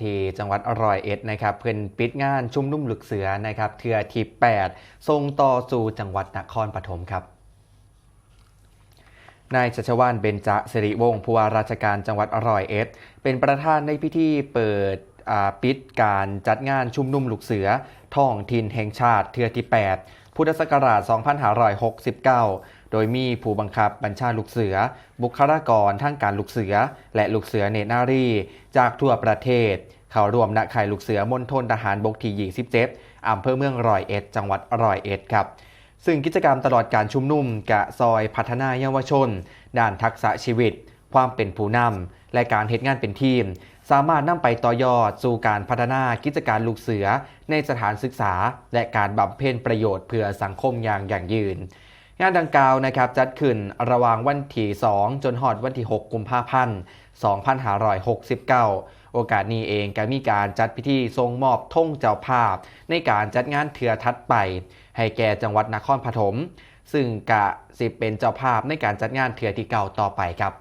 ที่จังหวัดร้อยเอ็ดนะครับเพิ่นปิดงานชุมนุมลูกเสือนะครับเทือที่8ส่งต่อสู่จังหวัดนครปฐมครับนายชัชวาลเบญจสิริวงศ์ผู้ว่าราชการจังหวัดร้อยเอ็ดเป็นประธานในพิธีเปิดปิดการจัดงานชุมนุมลูกเสือท้องถิ่นแห่งชาติเทือที่8พุทธศักราช2569โดยมีผู้บังคับบัญชาลูกเสือบุคลากรทางการลูกเสือและลูกเสือเนตรนารีจากทั่วประเทศเข้าร่วมณค่ายลูกเสือมณฑลทหารบกที่27อำเภอเมืองร้อยเอ็ดจังหวัดร้อยเอ็ดครับซึ่งกิจกรรมตลอดการชุมนุมกะซอยพัฒนาเยาวชนด้านทักษะชีวิตความเป็นผู้นำและการเฮ็ดงานเป็นทีมสามารถนำไปต่อยอดสู่การพัฒนากิจการลูกเสือในสถานศึกษาและการบำเพ็ญประโยชน์เพื่อสังคมอย่างยั่งยืนงานดังกล่าวนะครับจัดขึ้นระหว่างวันที่2จนฮอดวันที่6กุมภาพันธ์2569โอกาสนี้เองก็มีการจัดพิธีทรงมอบธงเจ้าภาพในการจัดงานเทือถัดไปให้แก่จังหวัดนครปฐมซึ่งกะสิเป็นเจ้าภาพในการจัดงานเทือที่9ต่อไปครับ